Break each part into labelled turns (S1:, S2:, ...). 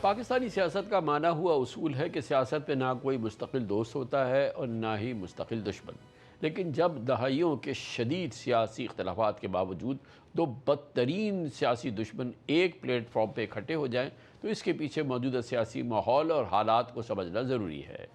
S1: پاکستانی سیاست کا مانا ہوا اصول ہے کہ سیاست میں نہ کوئی مستقل دوست ہوتا ہے اور نہ ہی مستقل دشمن، لیکن جب دہائیوں کے شدید سیاسی اختلافات کے باوجود دو بدترین سیاسی دشمن ایک پلیٹ فارم پہ اکٹھے ہو جائیں تو اس کے پیچھے موجودہ سیاسی ماحول اور حالات کو سمجھنا ضروری ہے۔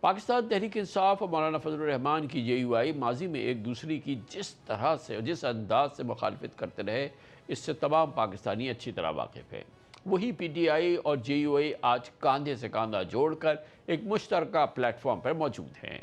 S1: پاکستان تحریک انصاف اور مولانا فضل الرحمان کی جے یو آئی ماضی میں ایک دوسری کی جس طرح سے اور جس انداز سے مخالفت کرتے رہے، اس سے تمام پاکستانی اچھی طرح واقف ہیں۔ وہی پی ٹی آئی اور جے یو آئی آج کاندھے سے کاندھا جوڑ کر ایک مشترکہ پلیٹ فارم پر موجود ہیں۔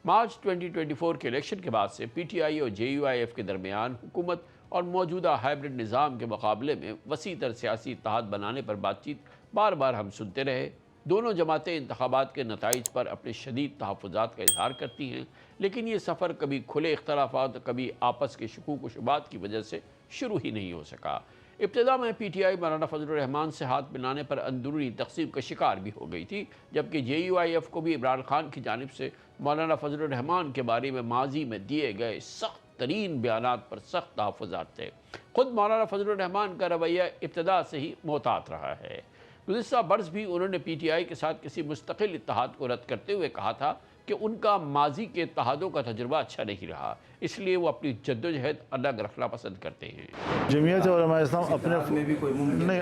S1: مارچ 2024 کے الیکشن کے بعد سے پی ٹی آئی اور جے یو آئی ایف کے درمیان حکومت اور موجودہ ہائبرڈ نظام کے مقابلے میں وسیع تر سیاسی اتحاد بنانے پر بات چیت بار بار ہم سنتے رہے۔ دونوں جماعتیں انتخابات کے نتائج پر اپنے شدید تحفظات کا اظہار کرتی ہیں، لیکن یہ سفر کبھی کھلے اختلافات اور کبھی آپس کے شکوک و شبہات کی وجہ سے شروع ہی نہیں ہو سکا۔ ابتدا میں پی ٹی آئی مولانا فضل الرحمان سے ہاتھ ملانے پر اندرونی تقسیم کا شکار بھی ہو گئی تھی، جبکہ جے یو آئی ایف کو بھی عمران خان کی جانب سے مولانا فضل الرحمان کے بارے میں ماضی میں دیے گئے سخت ترین بیانات پر سخت تحفظات تھے۔ خود مولانا فضل الرحمان کا رویہ ابتدا سے ہی محتاط رہا ہے۔ گزشتہ برس بھی انہوں نے پی ٹی آئی کے ساتھ کسی مستقل اتحاد کو رد کرتے ہوئے کہا تھا کہ ان کا ماضی کے اتحادوں کا تجربہ اچھا نہیں رہا، اس لیے وہ اپنی جدوجہد الگ رکھنا پسند کرتے ہیں۔
S2: جمعیت علماء اسلام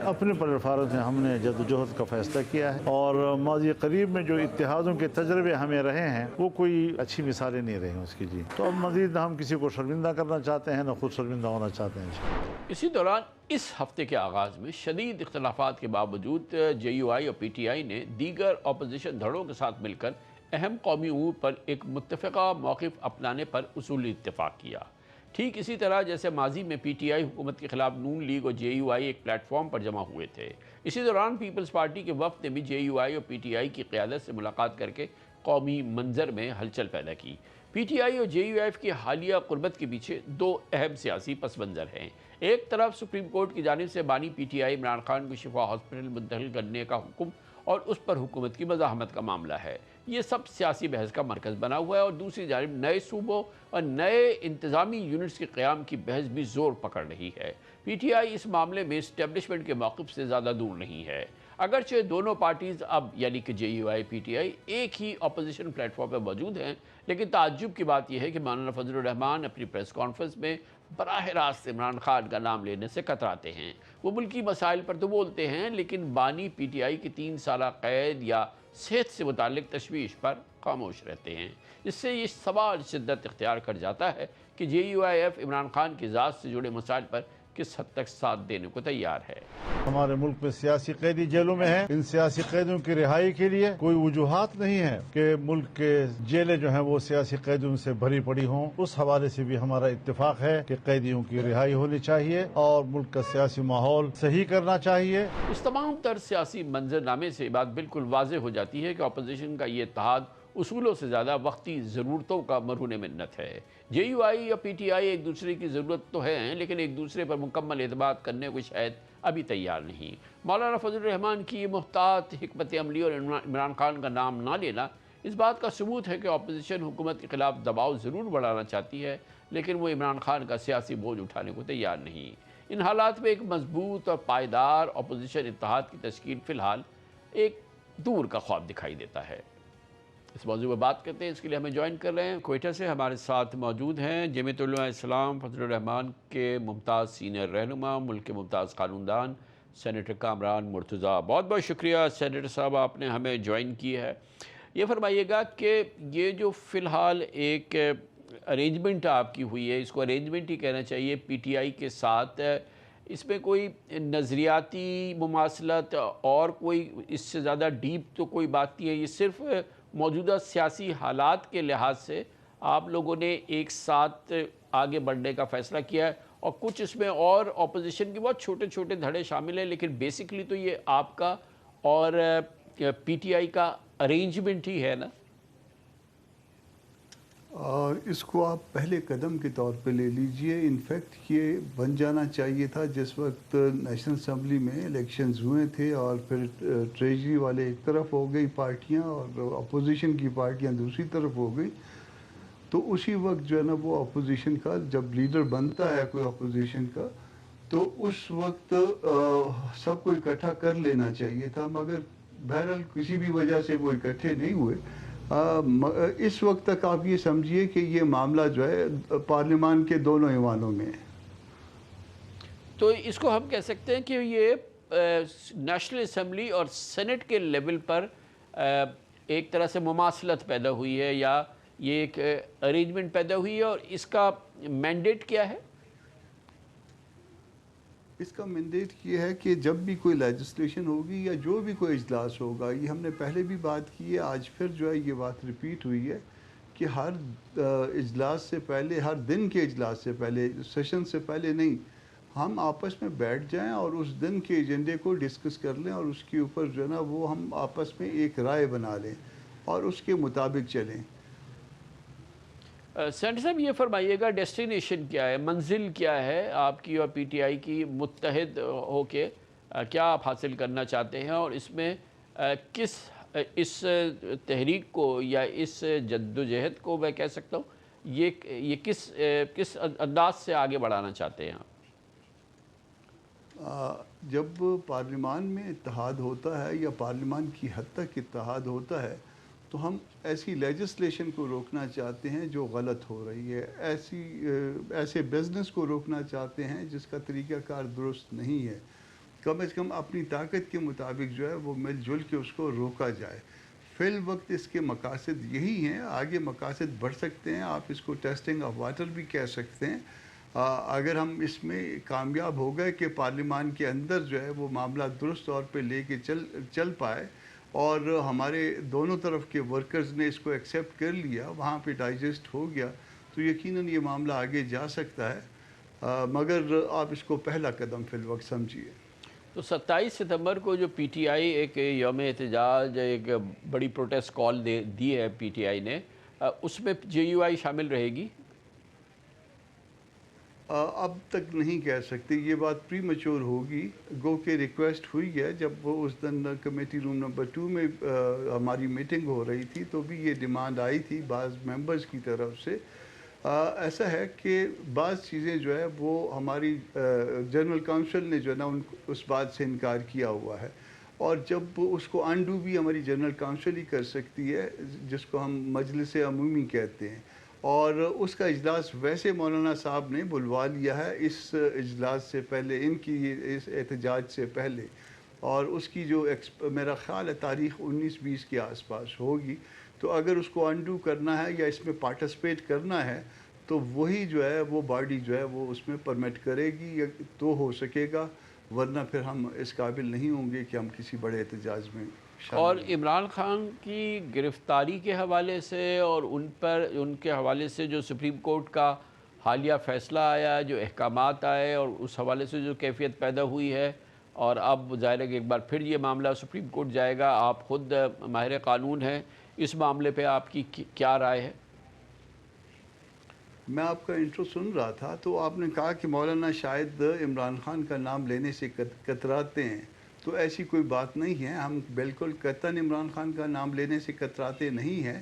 S2: اپنے پر فارغ ہیں۔ ہم نے جدوجہد کا فیصلہ کیا ہے اور ماضی قریب میں جو اتحادوں کے تجربے ہمیں رہے ہیں وہ کوئی اچھی مثالیں نہیں رہی اس کی تو اب مزید نہ ہم کسی کو شرمندہ کرنا چاہتے ہیں نہ خود شرمندہ ہونا چاہتے ہیں۔
S1: اسی دوران اس ہفتے کے آغاز میں شدید اختلافات کے باوجود جے یو آئی اور پی ٹی آئی نے دیگر اپوزیشن دھڑوں کے ساتھ مل کر اہم قومی امور پر ایک متفقہ موقف اپنانے پر اصولی اتفاق کیا۔ ٹھیک اسی طرح جیسے ماضی میں پی ٹی آئی حکومت کے خلاف نون لیگ اور جے یو آئی ایک پلیٹ فارم پر جمع ہوئے تھے، اسی دوران پیپلز پارٹی کے وفد نے بھی جے یو آئی اور پی ٹی آئی کی قیادت سے ملاقات کر کے قومی منظر میں ہلچل پیدا کی۔ پی ٹی آئی اور جے یو ایف کی حالیہ قربت کے پیچھے دو اہم سیاسی پس منظر ہیں۔ ایک طرف سپریم کورٹ کی جانب سے بانی P T I Imran Khan کو شفا ہاسپٹل منتقل کرنے کا حکم اور اس پر حکومت کی مزاحمت کا معاملہ ہے، یہ سب سیاسی بحث کا مرکز بنا ہوا ہے، اور دوسری جانب نئے صوبوں اور نئے انتظامی یونٹس کے قیام کی بحث بھی زور پکڑ رہی ہے۔ پی ٹی آئی اس معاملے میں اسٹیبلشمنٹ کے موقف سے زیادہ دور نہیں ہے، اگرچہ دونوں پارٹیز اب یعنی کہ J U I P T I ایک ہی اپوزیشن پلیٹ فارم پر موجود ہیں، لیکن تعجب کی بات یہ ہے کہ مولانا فضل الرحمان اپنی پریس کانفرنس میں براہ راست عمران خان کا نام لینے سے کتراتے ہیں۔ وہ ملکی مسائل پر تو بولتے ہیں، لیکن بانی پی ٹی آئی کی 3 سالہ قید یا صحت سے متعلق تشویش پر خاموش رہتے ہیں۔ اس سے یہ سوال شدت اختیار کر جاتا ہے کہ J U I F Imran Khan کی ذات سے جڑے مسائل پر کس حد تک ساتھ دینے کو تیار ہے۔
S2: ہمارے ملک میں سیاسی قیدی جیلوں میں ہیں، ان سیاسی قیدیوں کی رہائی کے لیے کوئی وجوہات نہیں ہے کہ ملک کے جیلیں جو ہیں وہ سیاسی قیدیوں سے بھری پڑی ہوں۔ اس حوالے سے بھی ہمارا اتفاق ہے کہ قیدیوں کی رہائی ہونی چاہیے اور ملک کا سیاسی ماحول صحیح کرنا چاہیے۔
S1: اس تمام تر سیاسی منظرنامے سے بات بالکل واضح ہو جاتی ہے کہ اپوزیشن کا یہ اتحاد اصولوں سے زیادہ وقتی ضرورتوں کا مرہون منت ہے۔ جے یو آئی یا پی ٹی آئی ایک دوسرے کی ضرورت تو ہے، لیکن ایک دوسرے پر مکمل اعتماد کرنے کو شاید ابھی تیار نہیں۔ مولانا فضل الرحمان کی یہ محتاط حکمت عملی اور عمران خان کا نام نہ لینا اس بات کا ثبوت ہے کہ اپوزیشن حکومت کے خلاف دباؤ ضرور بڑھانا چاہتی ہے، لیکن وہ عمران خان کا سیاسی بوجھ اٹھانے کو تیار نہیں۔ ان حالات میں ایک مضبوط اور پائیدار اپوزیشن اتحاد کی تشکیل فی الحال ایک دور کا خواب دکھائی دیتا ہے۔ اس موضوع پر بات کرتے ہیں، اس کے لیے ہمیں جوائن کر رہے ہیں کوئٹہ سے ہمارے ساتھ موجود ہیں جمعیت علماء اسلام فضل الرحمان کے ممتاز سینئر رہنما، ملک کے ممتاز قانون دان سینیٹر کامران مرتضیٰ۔ بہت بہت شکریہ سینیٹر صاحب، آپ نے ہمیں جوائن کی ہے۔ یہ فرمائیے گا کہ یہ جو فی الحال ایک ارینجمنٹ آپ کی ہوئی ہے، اس کو ارینجمنٹ ہی کہنا چاہیے پی ٹی آئی کے ساتھ، اس میں کوئی نظریاتی مماثلت اور کوئی اس سے زیادہ ڈیپ تو کوئی بات نہیں ہے، یہ صرف موجودہ سیاسی حالات کے لحاظ سے آپ لوگوں نے ایک ساتھ آگے بڑھنے کا فیصلہ کیا ہے، اور کچھ اس میں اور اپوزیشن کے بہت چھوٹے چھوٹے دھڑے شامل ہیں، لیکن بیسکلی تو یہ آپ کا اور پی ٹی آئی کا ارینجمنٹ ہی ہے نا؟
S3: اس کو آپ پہلے قدم کے طور پہ لے لیجئے۔ انفیکٹ یہ بن جانا چاہیے تھا جس وقت نیشنل اسمبلی میں الیکشنز ہوئے تھے اور پھر ٹریجری والے ایک طرف ہو گئی پارٹیاں اور اپوزیشن کی پارٹیاں دوسری طرف ہو گئی، تو اسی وقت جو ہے نا وہ اپوزیشن کا جب لیڈر بنتا ہے کوئی اپوزیشن کا تو اس وقت سب کو اکٹھا کر لینا چاہیے تھا، مگر بہرحال کسی بھی وجہ سے وہ اکٹھے نہیں ہوئے۔ اس وقت تک آپ یہ سمجھیے کہ یہ معاملہ جو ہے پارلیمان کے دونوں ایوانوں میں ہے۔
S1: تو اس کو ہم کہہ سکتے ہیں کہ یہ نیشنل اسمبلی اور سینٹ کے لیول پر ایک طرح سے مماثلت پیدا ہوئی ہے، یا یہ ایک ارینجمنٹ پیدا ہوئی ہے، اور اس کا مینڈیٹ کیا ہے؟
S3: اس کا مینڈیٹ یہ ہے کہ جب بھی کوئی لیجسلیشن ہوگی یا جو بھی کوئی اجلاس ہوگا، یہ ہم نے پہلے بھی بات کی ہے، آج پھر جو ہے یہ بات ریپیٹ ہوئی ہے کہ ہر اجلاس سے پہلے، ہر دن کے اجلاس سے پہلے، سیشن سے پہلے نہیں، ہم آپس میں بیٹھ جائیں اور اس دن کے ایجنڈے کو ڈسکس کر لیں، اور اس کے اوپر جو ہے نا وہ ہم آپس میں ایک رائے بنا لیں اور اس کے مطابق چلیں۔
S1: سینٹر صاحب یہ فرمائیے گا، ڈیسٹینیشن کیا ہے، منزل کیا ہے آپ کی اور پی ٹی آئی کی متحد ہو کے کیا آپ حاصل کرنا چاہتے ہیں، اور اس میں کس اس تحریک کو یا اس جدوجہد کو میں کہہ سکتا ہوں یہ کس انداز سے آگے بڑھانا چاہتے ہیں آپ؟
S3: جب پارلیمان میں اتحاد ہوتا ہے یا پارلیمان کی حد تک اتحاد ہوتا ہے تو ہم ایسی لیجسلیشن کو روکنا چاہتے ہیں جو غلط ہو رہی ہے، ایسے بزنس کو روکنا چاہتے ہیں جس کا طریقہ کار درست نہیں ہے، کم از کم اپنی طاقت کے مطابق جو ہے وہ مل جل کے اس کو روکا جائے۔ فی الوقت اس کے مقاصد یہی ہیں، آگے مقاصد بڑھ سکتے ہیں، آپ اس کو ٹیسٹنگ آف واٹر بھی کہہ سکتے ہیں۔ اگر ہم اس میں کامیاب ہو گئے کہ پارلیمان کے اندر جو ہے وہ معاملہ درست طور پہ لے کے چل پائے اور ہمارے دونوں طرف کے ورکرز نے اس کو ایکسیپٹ کر لیا، وہاں پہ ڈائجسٹ ہو گیا، تو یقیناً یہ معاملہ آگے جا سکتا ہے، مگر آپ اس کو پہلا قدم فی الوقت سمجھیے۔
S1: تو 27 ستمبر کو جو پی ٹی آئی ایک یوم احتجاج، ایک بڑی پروٹیسٹ کال دی ہے پی ٹی آئی نے، اس میں جے یو آئی شامل رہے گی؟
S3: اب تک نہیں کہہ سکتے، یہ بات پری میچور ہوگی، گو کہ ریکویسٹ ہوئی ہے، جب وہ اس دن کمیٹی روم نمبر 2 میں ہماری میٹنگ ہو رہی تھی تو بھی یہ ڈیمانڈ آئی تھی بعض ممبرز کی طرف سے۔ ایسا ہے کہ بعض چیزیں جو ہے وہ ہماری جنرل کونسل نے جو ہے نا اس بات سے انکار کیا ہوا ہے، اور جب اس کو انڈو بھی ہماری جنرل کونسل ہی کر سکتی ہے، جس کو ہم مجلس عمومی کہتے ہیں، اور اس کا اجلاس ویسے مولانا صاحب نے بلوا لیا ہے اس اجلاس سے پہلے، ان کی اس احتجاج سے پہلے، اور اس کی جو میرا خیال ہے تاریخ 19-20 کے آس پاس ہوگی، تو اگر اس کو انڈو کرنا ہے یا اس میں پارٹیسپیٹ کرنا ہے تو وہی جو ہے وہ باڈی جو ہے وہ اس میں پرمٹ کرے گی یا تو ہو سکے گا، ورنہ پھر ہم اس قابل نہیں ہوں گے کہ ہم کسی بڑے احتجاج میں
S1: اور
S3: شامل ہوں۔
S1: عمران خان کی گرفتاری کے حوالے سے اور ان کے حوالے سے جو سپریم کورٹ کا حالیہ فیصلہ آیا، جو احکامات آئے، اور اس حوالے سے جو کیفیت پیدا ہوئی ہے، اور اب ظاہر ہے کہ ایک بار پھر یہ معاملہ سپریم کورٹ جائے گا، آپ خود ماہر قانون ہیں، اس معاملے پہ آپ کی کیا رائے ہے؟
S3: میں آپ کا انٹرو سن رہا تھا تو آپ نے کہا کہ مولانا شاید عمران خان کا نام لینے سے کتراتے ہیں، تو ایسی کوئی بات نہیں ہے، ہم بالکل قطعاً عمران خان کا نام لینے سے کتراتے نہیں ہیں،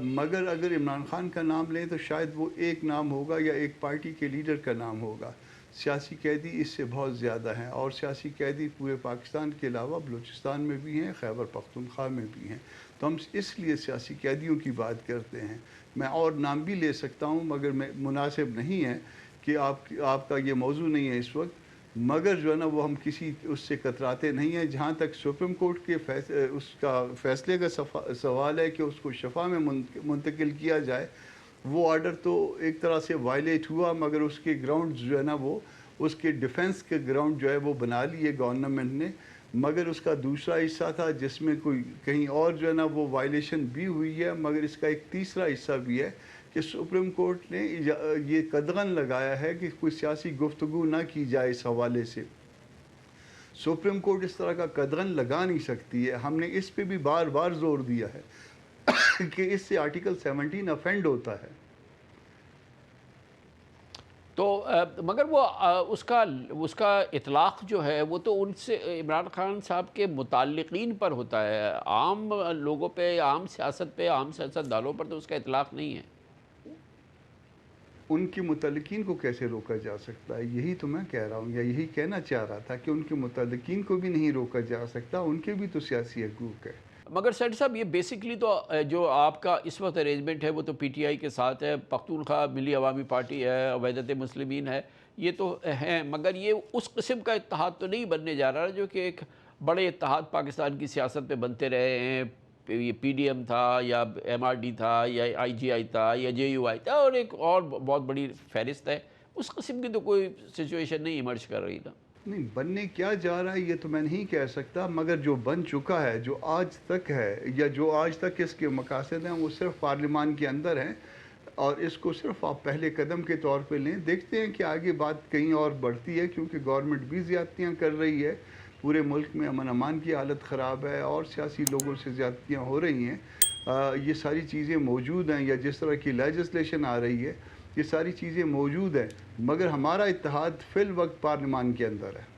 S3: مگر اگر عمران خان کا نام لیں تو شاید وہ ایک نام ہوگا یا ایک پارٹی کے لیڈر کا نام ہوگا، سیاسی قیدی اس سے بہت زیادہ ہیں، اور سیاسی قیدی پورے پاکستان کے علاوہ بلوچستان میں بھی ہیں، خیبر پختونخوا میں بھی ہیں، تو ہم اس لیے سیاسی قیدیوں کی بات کرتے ہیں۔ میں اور نام بھی لے سکتا ہوں مگر مناسب نہیں ہے کہ آپ کا یہ موضوع نہیں ہے اس وقت، مگر جو ہے نا وہ ہم کسی اس سے کتراتے نہیں ہیں۔ جہاں تک سپریم کورٹ کے اس کا فیصلے کا سوال ہے کہ اس کو شفا میں منتقل کیا جائے، وہ آرڈر تو ایک طرح سے وائلیٹ ہوا، مگر اس کے گراؤنڈ جو ہے نا وہ اس کے ڈیفنس کے گراؤنڈ جو ہے وہ بنا لیے گورنمنٹ نے، مگر اس کا دوسرا حصہ تھا جس میں کوئی کہیں اور جو ہے نا وہ وائلیشن بھی ہوئی ہے، مگر اس کا ایک تیسرا حصہ بھی ہے کہ سپریم کورٹ نے یہ قدغن لگایا ہے کہ کوئی سیاسی گفتگو نہ کی جائے اس حوالے سے۔ سپریم کورٹ اس طرح کا قدغن لگا نہیں سکتی ہے، ہم نے اس پہ بھی بار بار زور دیا ہے کہ اس سے آرٹیکل 17 افینڈ ہوتا ہے۔
S1: تو مگر وہ اس کا اطلاق جو ہے وہ تو ان سے عمران خان صاحب کے متعلقین پر ہوتا ہے، عام لوگوں پہ، عام سیاست پہ، عام سیاست دانوں پر تو اس کا اطلاق نہیں ہے۔
S3: ان کے متعلقین کو کیسے روکا جا سکتا ہے؟ یہی تو میں کہہ رہا ہوں، یا یہی کہنا چاہ رہا تھا کہ ان کے متعلقین کو بھی نہیں روکا جا سکتا، ان کے بھی تو سیاسی حقوق ہے۔
S1: مگر سیٹ صاحب یہ بیسکلی تو جو آپ کا اس وقت ارینجمنٹ ہے وہ تو پی ٹی آئی کے ساتھ ہے، پختونخوا ملی عوامی پارٹی ہے، وحدت مسلمین ہے، یہ تو ہیں، مگر یہ اس قسم کا اتحاد تو نہیں بننے جا رہا جو کہ ایک بڑے اتحاد پاکستان کی سیاست پہ بنتے رہے ہیں۔ یہ پی ڈی ایم تھا یا ایم آر ڈی تھا یا آئی جی آئی تھا یا جے یو آئی تھا، اور ایک اور بہت بڑی فہرست ہے، اس قسم کی تو کوئی سچویشن نہیں ایمرج کر رہی نا۔
S3: نہیں، بننے کیا جا رہا ہے یہ تو میں نہیں کہہ سکتا، مگر جو بن چکا ہے، جو آج تک ہے، یا جو آج تک اس کے مقاصد ہیں، وہ صرف پارلیمان کے اندر ہیں، اور اس کو صرف آپ پہلے قدم کے طور پہ لیں۔ دیکھتے ہیں کہ آگے بات کہیں اور بڑھتی ہے، کیونکہ گورنمنٹ بھی زیادتیاں کر رہی ہے، پورے ملک میں امن امان کی حالت خراب ہے، اور سیاسی لوگوں سے زیادتیاں ہو رہی ہیں۔ یہ ساری چیزیں موجود ہیں، یا جس طرح کی لیجسلیشن آ رہی ہے، یہ ساری چیزیں موجود ہیں، مگر ہمارا اتحاد فی الوقت پارلیمان کے اندر ہے۔